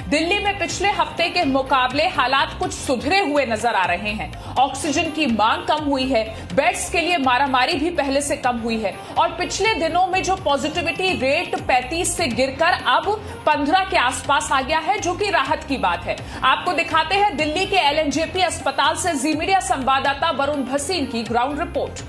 दिल्ली में पिछले हफ्ते के मुकाबले हालात कुछ सुधरे हुए नजर आ रहे हैं। ऑक्सीजन की मांग कम हुई है, बेड्स के लिए मारामारी भी पहले से कम हुई है और पिछले दिनों में जो पॉजिटिविटी रेट 35 से गिरकर अब 15 के आसपास आ गया है, जो कि राहत की बात है। आपको दिखाते हैं दिल्ली के एलएनजेपी अस्पताल से जी मीडिया संवाददाता वरुण भसीन की ग्राउंड रिपोर्ट।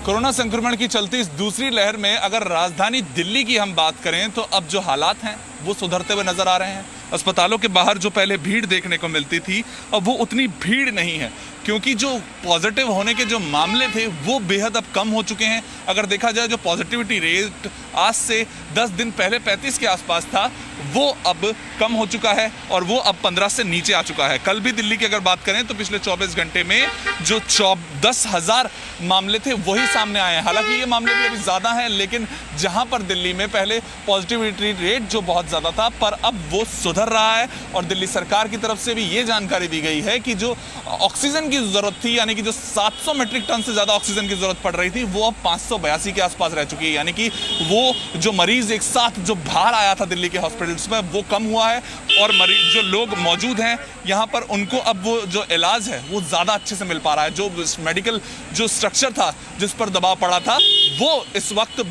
कोरोना संक्रमण की चलती इस दूसरी लहर में अगर राजधानी दिल्ली की हम बात करें तो अब जो हालात हैं वो सुधरते हुए नजर आ रहे हैं। अस्पतालों के बाहर जो पहले भीड़ देखने को मिलती थी, अब वो उतनी भीड़ नहीं है, क्योंकि जो पॉजिटिव होने के जो मामले थे वो बेहद अब कम हो चुके हैं। अगर देखा जाए जो पॉजिटिविटी रेट आज से 10 दिन पहले 35 के आसपास था, वो अब कम हो चुका है और वो अब 15 से नीचे आ चुका है। कल भी दिल्ली की अगर बात करें तो पिछले 24 घंटे में जो 10,000 मामले थे वही सामने आए हैं। हालांकि ये मामले भी अभी ज़्यादा हैं, लेकिन जहां पर दिल्ली में पहले पॉजिटिविटी रेट जो बहुत ज़्यादा था, पर अब वो सुधर रहा है। और दिल्ली सरकार की तरफ से भी ये जानकारी दी गई है कि जो ऑक्सीजन की ज़रूरत थी, यानी कि जो 700 मीट्रिक टन से ज़्यादा ऑक्सीजन की ज़रूरत पड़ रही थी, वो अब 582 के आसपास रह चुकी है। यानी कि वो जो मरीज़ एक साथ जो बाहर आया था दिल्ली के हॉस्पिटल्स में, वो कम हुआ है और मरीज जो लोग मौजूद हैं यहाँ पर, उनको अब वो जो इलाज है वो ज़्यादा अच्छे से मिल पा रहा है। जो मेडिकल जो स्ट्रक्चर था जिस पर दबाव पड़ा था, वो इस वक्त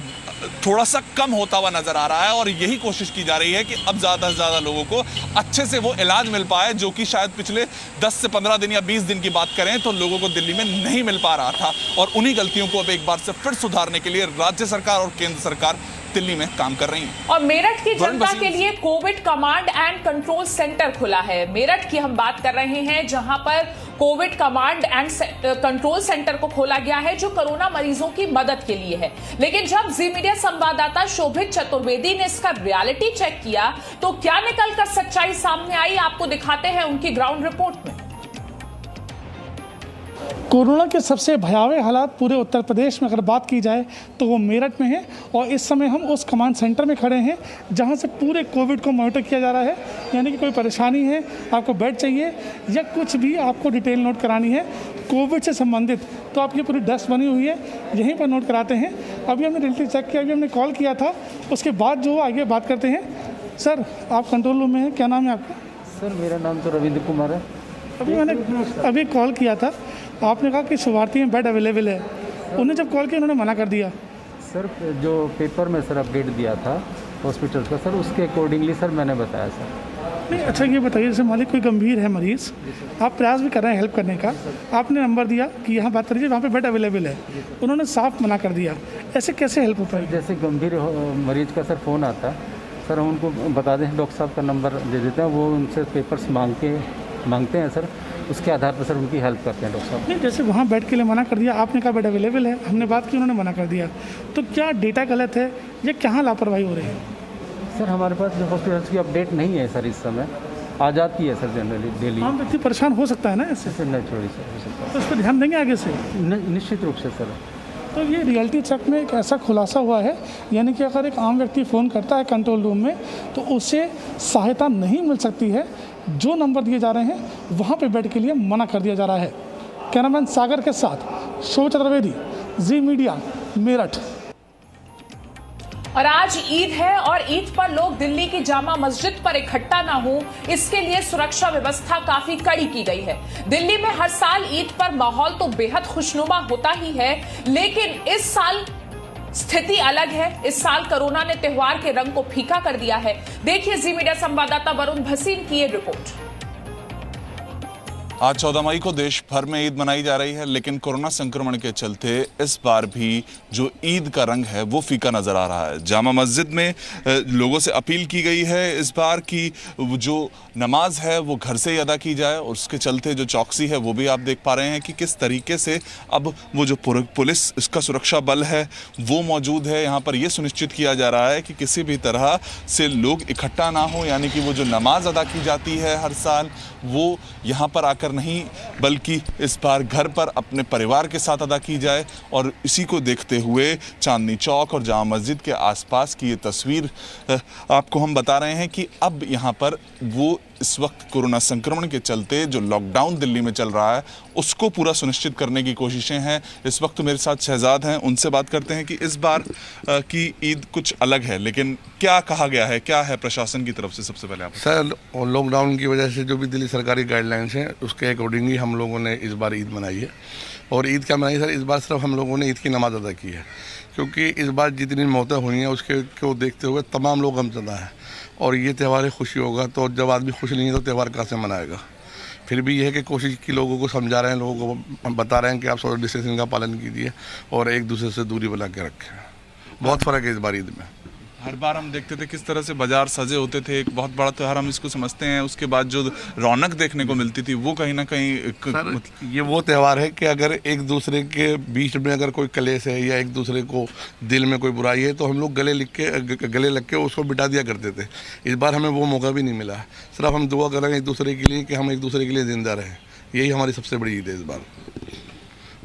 थोड़ा सा कम होता हुआ नजर आ रहा है और यही कोशिश की जा रही है कि अब ज़्यादा से ज़्यादा लोगों को अच्छे से वो इलाज मिल पाए, जो कि शायद पिछले 10 से 15 दिन या 20 दिन की बात करें तो लोगों को दिल्ली में नहीं मिल पा रहा था। और उन्हीं गलतियों को अब एक बार से फिर सुधारने के लिए राज्य सरकार और केंद्र सरकार दिल्ली में काम कर रही है। और मेरठ की जनता के लिए Covid command and control centre खुला है। मेरठ की हम बात कर रहे हैं, जहां पर Covid command and control centre को खोला गया है, जो कोरोना मरीजों की मदद के लिए है। लेकिन जब जी मीडिया संवाददाता शोभित चतुर्वेदी ने इसका रियलिटी चेक किया तो क्या निकलकर सच्चाई सामने आई, आपको दिखाते हैं उनकी ग्राउंड रिपोर्ट में। कोरोना के सबसे भयावह हालात पूरे उत्तर प्रदेश में अगर बात की जाए तो वो मेरठ में है और इस समय हम उस कमांड सेंटर में खड़े हैं जहां से पूरे कोविड को मॉनिटर किया जा रहा है। यानी कि कोई परेशानी है, आपको बेड चाहिए या कुछ भी आपको डिटेल नोट करानी है कोविड से संबंधित, तो आपकी पूरी डेस्क बनी हुई है, यहीं पर नोट कराते हैं। अभी हमने रियलिटी चेक किया, अभी हमने कॉल किया था, उसके बाद जो आगे बात करते हैं। सर, आप कंट्रोल रूम में हैं, क्या नाम है आपका? सर, मेरा नाम तो रविंद्र कुमार है। अभी कॉल किया था, आपने कहा कि शुभार्थी में बेड अवेलेबल है। उन्हें जब कॉल किया उन्होंने मना कर दिया। सर, जो पेपर में सर अपडेट दिया था हॉस्पिटल का, सर उसके अकॉर्डिंगली सर मैंने बताया सर। नहीं, अच्छा ये बताइए, जैसे मालिक कोई गंभीर है मरीज़, आप प्रयास भी कर रहे हैं हेल्प करने का, आपने नंबर दिया कि यहाँ बात करिए, वहाँ पे बेड अवेलेबल है, उन्होंने साफ मना कर दिया, ऐसे कैसे हेल्प हो पाई? जैसे गंभीर मरीज का सर फ़ोन आता सर, हम उनको बता दें, डॉक्टर साहब का नंबर दे देते हैं, वो उनसे पेपर्स मांगते हैं सर, उसके आधार पर सर उनकी हेल्प करते हैं डॉक्टर साहब। नहीं, जैसे वहाँ बेड के लिए मना कर दिया, आपने कहा बेड अवेलेबल है, हमने बात की, उन्होंने मना कर दिया, तो क्या डेटा गलत है या कहाँ लापरवाही हो रही है? सर, हमारे पास जो हॉस्पिटल्स की अपडेट नहीं है सर, इस समय आ जाती है सर जनरली डेली। आम व्यक्ति परेशान हो सकता है ना इससे? सर नेचुरली सर हो सकता है, तो इस पर ध्यान देंगे आगे से? निश्चित रूप से सर। तो ये रियलिटी चेक में एक ऐसा खुलासा हुआ है, यानी कि अगर एक आम व्यक्ति फ़ोन करता है कंट्रोल रूम में तो उसे सहायता नहीं मिल सकती है। जो नंबर दिए जा रहे हैं वहाँ पे बेड के लिए मना कर दिया जा रहा है। कैमरामैन सागर के साथ शोभित चतुर्वेदी, जी मीडिया, मेरठ। और आज ईद है और ईद पर लोग दिल्ली की जामा मस्जिद पर इकट्ठा ना हो, इसके लिए सुरक्षा व्यवस्था काफी कड़ी की गई है। दिल्ली में हर साल ईद पर माहौल तो बेहद खुशनुमा होता ही है, लेकिन इस साल स्थिति अलग है। इस साल कोरोना ने त्योहार के रंग को फीका कर दिया है। देखिए जी मीडिया संवाददाता वरुण भसीन की ये रिपोर्ट। आज 14 मई को देश भर में ईद मनाई जा रही है, लेकिन कोरोना संक्रमण के चलते इस बार भी जो ईद का रंग है वो फीका नजर आ रहा है। जामा मस्जिद में लोगों से अपील की गई है इस बार की जो नमाज है वो घर से ही अदा की जाए, और उसके चलते जो चौकसी है वो भी आप देख पा रहे हैं कि किस तरीके से अब वो जो पुलिस, इसका सुरक्षा बल है वो मौजूद है। यहाँ पर ये सुनिश्चित किया जा रहा है कि किसी भी तरह से लोग इकट्ठा ना हो, यानी कि वो जो नमाज अदा की जाती है हर साल वो यहाँ पर आकर जाकर नहीं बल्कि इस बार घर पर अपने परिवार के साथ अदा की जाए। और इसी को देखते हुए चांदनी चौक और जामा मस्जिद के आसपास की ये तस्वीर आपको हम बता रहे हैं कि अब यहाँ पर वो इस वक्त कोरोना संक्रमण के चलते जो लॉकडाउन दिल्ली में चल रहा है उसको पूरा सुनिश्चित करने की कोशिशें हैं। इस वक्त मेरे साथ शहजाद हैं, उनसे बात करते हैं कि इस बार की ईद कुछ अलग है, लेकिन क्या कहा गया है, क्या है प्रशासन की तरफ से? सबसे पहले आप सर, लॉकडाउन की वजह से जो भी दिल्ली सरकारी गाइडलाइंस हैं उसके अकॉर्डिंग ही हम लोगों ने इस बार ईद मनाई है। और ईद क्या मनाई सर, इस बार सिर्फ हम लोगों ने ईद की नमाज अदा की है, क्योंकि इस बार जितनी मौतें हुई हैं उसके को देखते हुए तमाम लोग गमज़दा हैं। और ये त्यौहार खुशी होगा, तो जब आदमी खुश नहीं है तो त्यौहार कहाँ से मनाएगा। फिर भी यह है कि कोशिश की, लोगों को समझा रहे हैं, लोगों को बता रहे हैं कि आप सोशल डिस्टेंसिंग का पालन कीजिए और एक दूसरे से दूरी बना के रखें। बहुत फ़र्क है इस बार ईद में। हर बार हम देखते थे किस तरह से बाजार सजे होते थे, एक बहुत बड़ा त्यौहार हम इसको समझते हैं, उसके बाद जो रौनक देखने को मिलती थी वो कहीं ना कहीं सर, ये वो त्यौहार है कि अगर एक दूसरे के बीच में अगर कोई कलेश है या एक दूसरे को दिल में कोई बुराई है तो हम लोग गले लग के उसको बिठा दिया करते थे। इस बार हमें वो मौका भी नहीं मिला। सिर्फ हम दुआ करेंगे एक दूसरे के लिए कि हम एक दूसरे के लिए ज़िंदा रहें। यही हमारी सबसे बड़ी ईद है इस बार।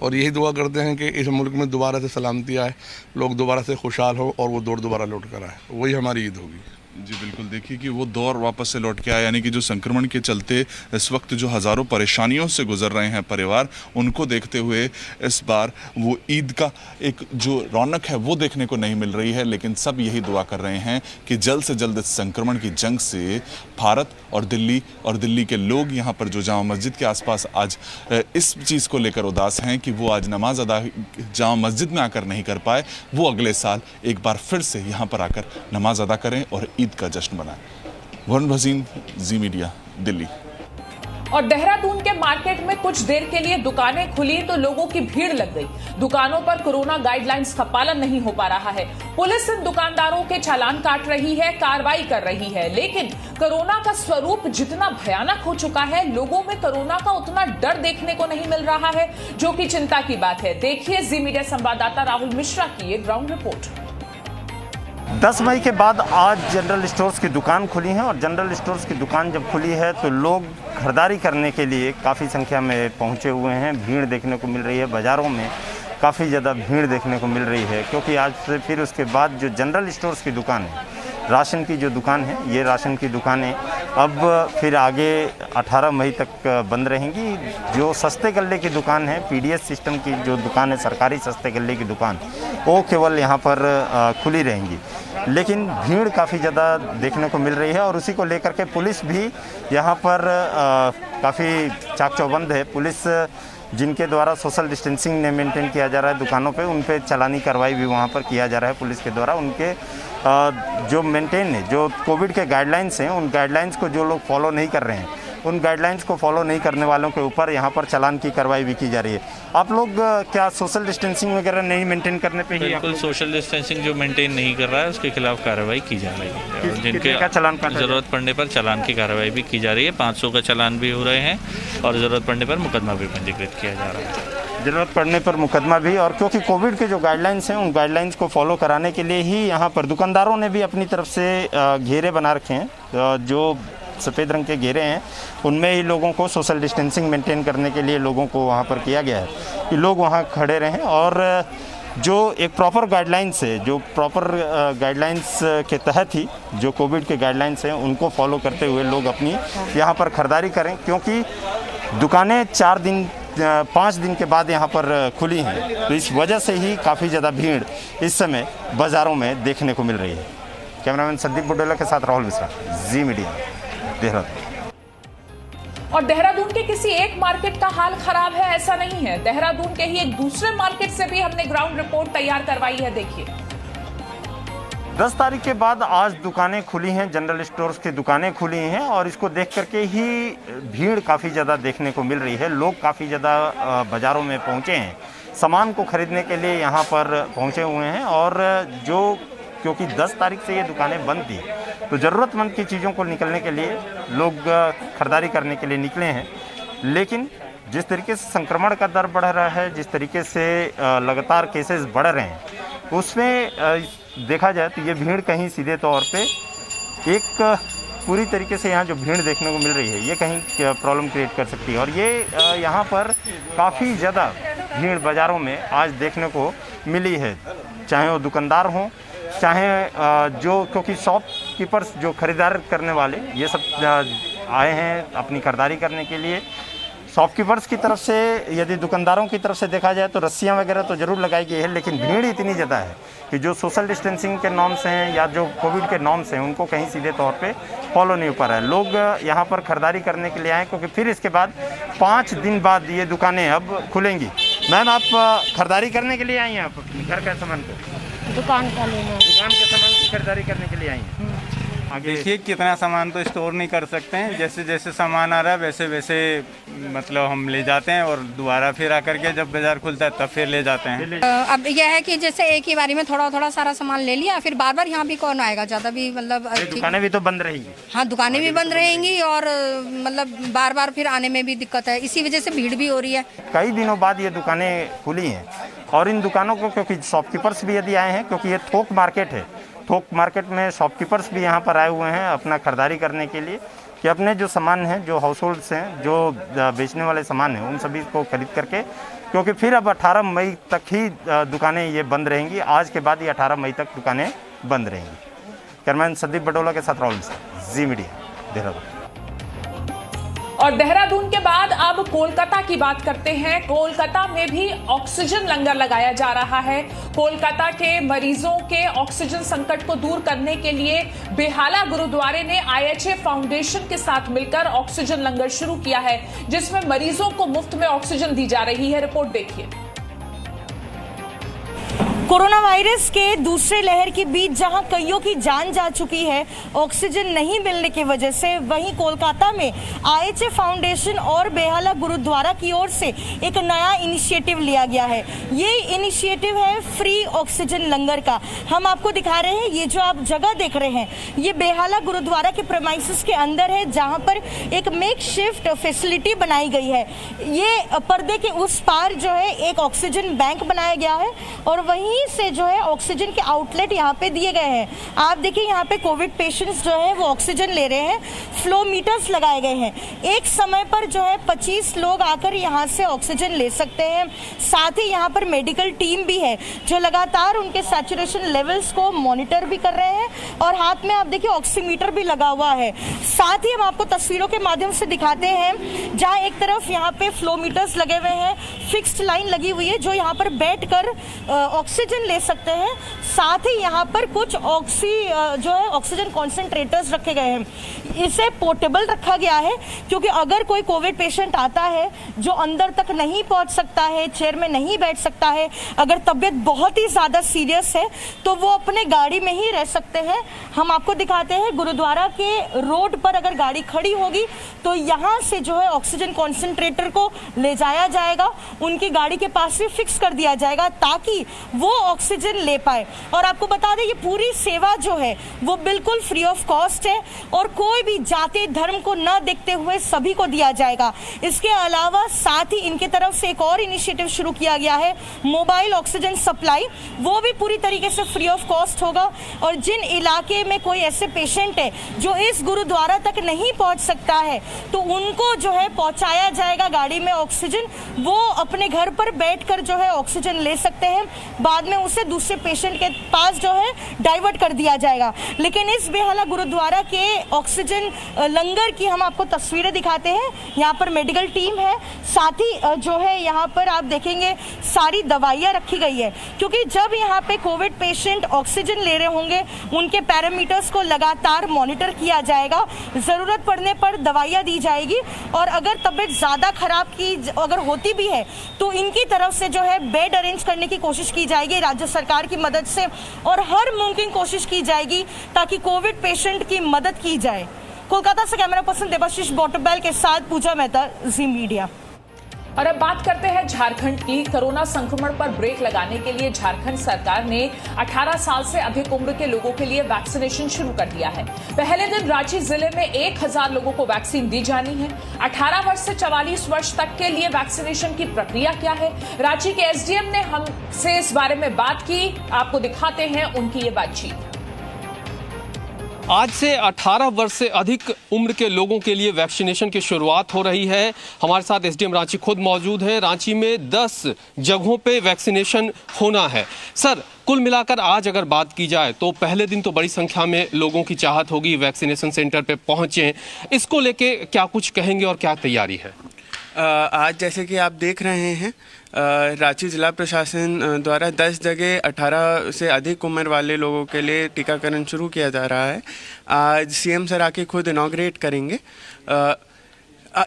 और यही दुआ करते हैं कि इस मुल्क में दोबारा से सलामती आए, लोग दोबारा से खुशहाल हो और वो दौर दोबारा लौट कर आए। वही हमारी ईद होगी। जी बिल्कुल, देखिए कि वो दौर वापस से लौट के आया, यानी कि जो संक्रमण के चलते इस वक्त जो हज़ारों परेशानियों से गुजर रहे हैं परिवार, उनको देखते हुए इस बार वो ईद का एक जो रौनक है वो देखने को नहीं मिल रही है। लेकिन सब यही दुआ कर रहे हैं कि जल्द से जल्द इस संक्रमण की जंग से भारत और दिल्ली के लोग यहाँ पर जो जामा मस्जिद के आसपास आज इस चीज़ को लेकर उदास हैं कि वो आज नमाज अदा जामा मस्जिद में आकर नहीं कर पाए, वो अगले साल एक बार फिर से यहाँ पर आकर नमाज अदा करें और ईद का जश्न मनाएं। वरुण भसीन, जी मीडिया, दिल्ली। और देहरादून के मार्केट में कुछ देर के लिए दुकानें खुली तो लोगों की भीड़ लग गई। दुकानों पर कोरोना गाइडलाइंस का पालन नहीं हो पा रहा है। पुलिस इन दुकानदारों के चालान काट रही है, कार्रवाई कर रही है, लेकिन कोरोना का स्वरूप जितना भयानक हो चुका है, लोगों में कोरोना का उतना डर देखने को नहीं मिल रहा है, जो कि चिंता की बात है। देखिए जी मीडिया संवाददाता राहुल मिश्रा की ये ग्राउंड रिपोर्ट। 10 मई के बाद आज जनरल स्टोर्स की दुकान खुली है और जनरल स्टोर्स की दुकान जब खुली है तो लोग खरीदारी करने के लिए काफ़ी संख्या में पहुंचे हुए हैं। भीड़ देखने को मिल रही है, बाज़ारों में काफ़ी ज़्यादा भीड़ देखने को मिल रही है, क्योंकि आज से फिर उसके बाद जो जनरल स्टोर्स की दुकान है, राशन की जो दुकान है, ये राशन की दुकानें अब फिर आगे 18 मई तक बंद रहेंगी। जो सस्ते गल्ले की दुकान है, पीडीएस सिस्टम की जो दुकान है, सरकारी सस्ते गल्ले की दुकान, वो केवल यहाँ पर खुली रहेंगी। लेकिन भीड़ काफ़ी ज़्यादा देखने को मिल रही है और उसी को लेकर के पुलिस भी यहाँ पर काफ़ी चाक चौबंद है। पुलिस जिनके द्वारा सोशल डिस्टेंसिंग ने मेंटेन किया जा रहा है दुकानों पे, उन पे चालानी कार्रवाई भी वहाँ पर किया जा रहा है पुलिस के द्वारा। उनके जो मेंटेन है, जो कोविड के गाइडलाइंस हैं, उन गाइडलाइंस को जो लोग फॉलो नहीं कर रहे हैं, उन गाइडलाइंस को फॉलो नहीं करने वालों के ऊपर यहाँ पर चालान की कार्रवाई भी की जा रही है। आप लोग क्या सोशल डिस्टेंसिंग वगैरह नहीं मेंटेन करने पे ही? बिल्कुल, सोशल डिस्टेंसिंग जो मेंटेन नहीं कर रहा है उसके खिलाफ कार्रवाई की जा रही है और जिनके चालान ज़रूरत पड़ने पर चालान की कार्रवाई भी की जा रही है। 500 का चालान भी हो रहे हैं और ज़रूरत पड़ने पर मुकदमा भी पंजीकृत किया जा रहा है। ज़रूरत पड़ने पर मुकदमा भी, और क्योंकि कोविड के जो गाइडलाइंस हैं, उन गाइडलाइंस को फॉलो कराने के लिए ही यहाँ पर दुकानदारों ने भी अपनी तरफ से घेरे बना रखे हैं। जो सफ़ेद रंग के घेरे हैं उनमें ही लोगों को सोशल डिस्टेंसिंग मेंटेन करने के लिए लोगों को वहाँ पर किया गया है कि लोग वहाँ खड़े रहें और जो एक प्रॉपर गाइडलाइंस है, जो प्रॉपर गाइडलाइंस के तहत ही जो कोविड के गाइडलाइंस हैं उनको फॉलो करते हुए लोग अपनी यहाँ पर ख़रीदारी करें, क्योंकि दुकानें 5 दिन के बाद यहाँ पर खुली हैं। तो इस वजह से ही काफ़ी ज़्यादा भीड़ इस समय बाज़ारों में देखने को मिल रही है। कैमरामैन संदीप बुडेला के साथ राहुल मिश्रा, जी मीडिया, देहरादून। और देहरादून के किसी एक मार्केट का हाल खराब है ऐसा नहीं है, देहरादून के ही एक दूसरे मार्केट से भी हमने ग्राउंड रिपोर्ट तैयार करवाई है। देखिए, 10 तारीख के बाद आज दुकानें खुली हैं, जनरल स्टोर्स की दुकानें खुली हैं और इसको देख करके ही भीड़ काफ़ी ज़्यादा देखने को मिल रही है। लोग काफ़ी ज़्यादा बाज़ारों में पहुँचे हैं, सामान को खरीदने के लिए यहाँ पर पहुँचे हुए हैं। और जो क्योंकि 10 तारीख से ये दुकानें बंद थी, तो ज़रूरतमंद की चीज़ों को निकलने के लिए लोग खरीदारी करने के लिए निकले हैं। लेकिन जिस तरीके से संक्रमण का दर बढ़ रहा है, जिस तरीके से लगातार केसेस बढ़ रहे हैं, उसमें देखा जाए तो ये भीड़ कहीं सीधे तौर पे एक पूरी तरीके से यहाँ जो भीड़ देखने को मिल रही है ये कहीं प्रॉब्लम क्रिएट कर सकती है। और ये यहाँ पर काफ़ी ज़्यादा भीड़ बाज़ारों में आज देखने को मिली है, चाहे वो दुकानदार हों, चाहे जो, क्योंकि शॉपकीपर्स जो खरीदार करने वाले ये सब आए हैं अपनी खरीदारी करने के लिए। शॉपकीपर्स की तरफ से, यदि दुकानदारों की तरफ से देखा जाए तो रस्सियां वगैरह तो ज़रूर लगाई गई है, लेकिन भीड़ इतनी ज़्यादा है कि जो सोशल डिस्टेंसिंग के नॉर्म्स हैं या जो कोविड के नॉर्म्स हैं उनको कहीं सीधे तौर पे फॉलो नहीं हो पा रहा है। लोग यहाँ पर खरीदारी करने के लिए आए, क्योंकि फिर इसके बाद 5 दिन बाद ये दुकानें अब खुलेंगी। मैम, आप खरीदारी करने के लिए आई हैं? आप घर का सामान को, दुकान का लेना, दुकान के सामान की खरीदारी करने के लिए आई हैं? देखिए, कितना सामान तो स्टोर नहीं कर सकते हैं, जैसे जैसे सामान आ रहा है वैसे वैसे मतलब हम ले जाते हैं और दोबारा फिर आकर के जब बाजार खुलता है तब फिर ले जाते हैं। अब यह है कि जैसे एक ही बारी में थोड़ा थोड़ा सारा सामान ले लिया, फिर बार बार यहाँ भी कौन आएगा, ज़्यादा भी मतलब दुकानें भी तो बंद रहेंगी। हाँ, दुकानें भी बंद रहेंगी और मतलब बार बार फिर आने में भी दिक्कत है, इसी वजह से भीड़ भी हो रही है। कई दिनों बाद ये दुकानें खुली हैं और इन दुकानों को, क्योंकि शॉपकीपर्स भी यदि आए हैं, क्योंकि ये थोक मार्केट है, थोक मार्केट में शॉपकीपर्स भी यहाँ पर आए हुए हैं अपना खरीदारी करने के लिए, कि अपने जो सामान हैं, जो हाउस होल्ड्स हैं, जो बेचने वाले सामान हैं, उन सभी को खरीद करके, क्योंकि फिर अब 18 मई तक ही दुकानें ये बंद रहेंगी। आज के बाद ये 18 मई तक दुकानें बंद रहेंगी। कैमरामैन संदीप बडोला के साथ राहुल से, जी मीडिया, देहरादून। और देहरादून के बाद अब कोलकाता की बात करते हैं। कोलकाता में भी ऑक्सीजन लंगर लगाया जा रहा है। कोलकाता के मरीजों के ऑक्सीजन संकट को दूर करने के लिए बेहाला गुरुद्वारे ने IHA फाउंडेशन के साथ मिलकर ऑक्सीजन लंगर शुरू किया है, जिसमें मरीजों को मुफ्त में ऑक्सीजन दी जा रही है। रिपोर्ट देखिए। कोरोना वायरस के दूसरे लहर के बीच जहां कईयों की जान जा चुकी है ऑक्सीजन नहीं मिलने की वजह से, वहीं कोलकाता में IHA फाउंडेशन और बेहाला गुरुद्वारा की ओर से एक नया इनिशिएटिव लिया गया है। ये इनिशिएटिव है फ्री ऑक्सीजन लंगर का। हम आपको दिखा रहे हैं, ये जो आप जगह देख रहे हैं ये बेहाला गुरुद्वारा के प्रेमाइसेस के अंदर है, जहां पर एक मेकशिफ्ट फैसिलिटी बनाई गई है। ये पर्दे के उस पार जो है एक ऑक्सीजन बैंक बनाया गया है और वहीं से जो है ऑक्सीजन के आउटलेट यहाँ पे दिए गए हैं। आप देखिए, यहाँ पे कोविड पेशेंट्स जो है वो ऑक्सीजन ले रहे हैं। फ्लो मीटर्स लगाए गए हैं। एक समय पर जो है 25 लोग आकर यहाँ से ऑक्सीजन ले सकते हैं। साथ ही यहाँ पर मेडिकल टीम भी है जो लगातार उनके सैचुरेशन लेवल्स को मॉनिटर भी कर रहे हैं और हाथ में आप देखिए ऑक्सीमीटर भी लगा हुआ है। साथ ही हम आपको तस्वीरों के माध्यम से दिखाते हैं, जहाँ एक तरफ यहाँ पे फ्लो मीटर्स लगे हुए हैं, फिक्स्ड लाइन लगी हुई है जो यहाँ पर बैठ कर ऑक्सीजन ले सकते हैं। साथ ही यहाँ पर कुछ ऑक्सीजन कॉन्सेंट्रेटर्स रखे गए हैं। इसे पोर्टेबल रखा गया है क्योंकि अगर कोई कोविड पेशेंट आता है जो अंदर तक नहीं पहुंच सकता है, चेयर में नहीं बैठ सकता है, अगर तबीयत बहुत ही ज्यादा सीरियस है तो वो अपने गाड़ी में ही रह सकते हैं। हम आपको दिखाते हैं, गुरुद्वारा के रोड पर अगर गाड़ी खड़ी होगी तो यहाँ से जो है ऑक्सीजन कॉन्सेंट्रेटर को ले जाया जाएगा, उनकी गाड़ी के पास भी फिक्स कर दिया जाएगा ताकि वो ऑक्सीजन ले पाए। और आपको बता दें, ये पूरी सेवा जो है वो बिल्कुल फ्री ऑफ कॉस्ट है और कोई भी जाति धर्म को न देखते हुए सभी को दिया जाएगा। इसके अलावा साथ ही इनकी तरफ से एक और इनिशिएटिव शुरू किया गया है, मोबाइल ऑक्सीजन सप्लाई, वो भी पूरी तरीके से फ्री ऑफ कॉस्ट होगा। और जिन इलाके में कोई ऐसे पेशेंट है जो इस गुरुद्वारा तक नहीं पहुंच सकता है तो उनको जो है पहुंचाया जाएगा गाड़ी में ऑक्सीजन। वो अपने घर पर बैठकर जो है ऑक्सीजन ले सकते हैं, बाद में उसे दूसरे पेशेंट के पास जो है डाइवर्ट कर दिया जाएगा। लेकिन इस बेहाला गुरुद्वारा के ऑक्सीजन लंगर की हम आपको तस्वीरें दिखाते हैं। यहाँ पर मेडिकल टीम है, साथ ही जो है यहाँ पर आप देखेंगे सारी दवाइयाँ रखी गई है, क्योंकि जब यहाँ पे कोविड पेशेंट ऑक्सीजन ले रहे होंगे उनके पैरामीटर्स को लगातार मॉनिटर किया जाएगा, ज़रूरत पड़ने पर दवाइयाँ दी जाएगी और अगर तबीयत ज़्यादा खराब की अगर होती भी है तो इनकी तरफ से जो है बेड अरेंज करने की कोशिश की जाएगी राज्य सरकार की मदद से और हर मुमकिन कोशिश की जाएगी ताकि कोविड पेशेंट की मदद की जाए। कोलकाता से कैमरा पर्सन देवाशीष बॉटरबेल के साथ पूजा मेहता, जी मीडिया। और अब बात करते हैं झारखंड की। कोरोना संक्रमण पर ब्रेक लगाने के लिए झारखंड सरकार ने 18 साल से अधिक उम्र के लोगों के लिए वैक्सीनेशन शुरू कर दिया है। पहले दिन रांची जिले में 1000 लोगों को वैक्सीन दी जानी है। 18 वर्ष से 44 वर्ष तक के लिए वैक्सीनेशन की प्रक्रिया क्या है, रांची के एसडीएम ने हमसे इस बारे में बात की। आपको दिखाते हैं उनकी ये बातचीत। आज से 18 वर्ष से अधिक उम्र के लोगों के लिए वैक्सीनेशन की शुरुआत हो रही है। हमारे साथ एसडीएम रांची खुद मौजूद हैं। रांची में 10 जगहों पे वैक्सीनेशन होना है। सर, कुल मिलाकर आज अगर बात की जाए तो पहले दिन तो बड़ी संख्या में लोगों की चाहत होगी वैक्सीनेशन सेंटर पे पहुंचे। इसको लेके क्या कुछ कहेंगे और क्या तैयारी है? आज जैसे कि आप देख रहे हैं, रांची जिला प्रशासन द्वारा 10 जगह 18 से अधिक उम्र वाले लोगों के लिए टीकाकरण शुरू किया जा रहा है। आज सीएम सर आके खुद इनॉग्रेट करेंगे।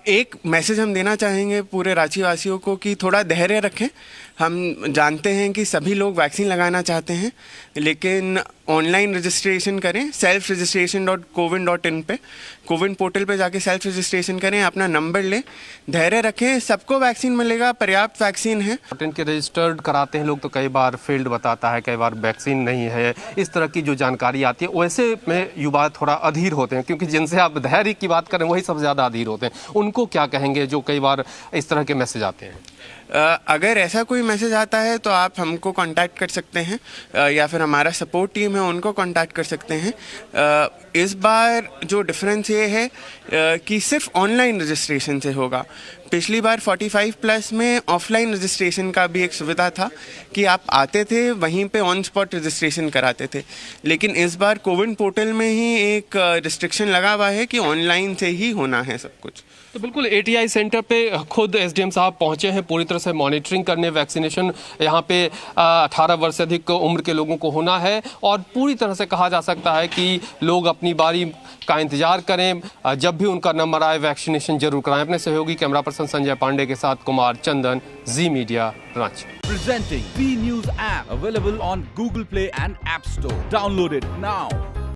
एक मैसेज हम देना चाहेंगे पूरे रांची वासियों को कि थोड़ा धैर्य रखें। हम जानते हैं कि सभी लोग वैक्सीन लगाना चाहते हैं, लेकिन ऑनलाइन रजिस्ट्रेशन करें। सेल्फ रजिस्ट्रेशन.coviN.in पे, कोविन पोर्टल पे जाके सेल्फ रजिस्ट्रेशन करें, अपना नंबर लें, धैर्य रखें। सबको वैक्सीन मिलेगा, पर्याप्त वैक्सीन है। के रजिस्टर्ड कराते हैं लोग तो कई बार फील्ड बताता है, कई बार वैक्सीन नहीं है, इस तरह की जो जानकारी आती है, वैसे में युवा थोड़ा अधीर होते हैं, क्योंकि जिनसे आप धैर्य की बात करें वही सबसे ज़्यादा अधीर होते हैं। उनको क्या कहेंगे जो कई बार इस तरह के मैसेज आते हैं? अगर ऐसा कोई मैसेज आता है तो आप हमको कांटेक्ट कर सकते हैं, या फिर हमारा सपोर्ट टीम है उनको कांटेक्ट कर सकते हैं। इस बार जो डिफरेंस ये है कि सिर्फ ऑनलाइन रजिस्ट्रेशन से होगा। पिछली बार 45+ में ऑफलाइन रजिस्ट्रेशन का भी एक सुविधा था कि आप आते थे वहीं पे ऑन स्पॉट रजिस्ट्रेशन कराते थे, लेकिन इस बार कोविन पोर्टल में ही एक रिस्ट्रिक्शन लगा हुआ है कि ऑनलाइन से ही होना है सब कुछ। तो बिल्कुल एटीआई सेंटर पे खुद एसडीएम साहब पहुंचे हैं पूरी तरह से मॉनिटरिंग करने। वैक्सीनेशन यहाँ पे 18 वर्ष से अधिक उम्र के लोगों को होना है और पूरी तरह से कहा जा सकता है कि लोग अपनी बारी का इंतजार करें। जब भी उनका नंबर आए वैक्सीनेशन जरूर कराएं। अपने सहयोगी कैमरा पर्सन संजय पांडे के साथ Kumar Chandan, Zee media, Ranchi. Presenting V News app available on Google Play and App Store. Download it now.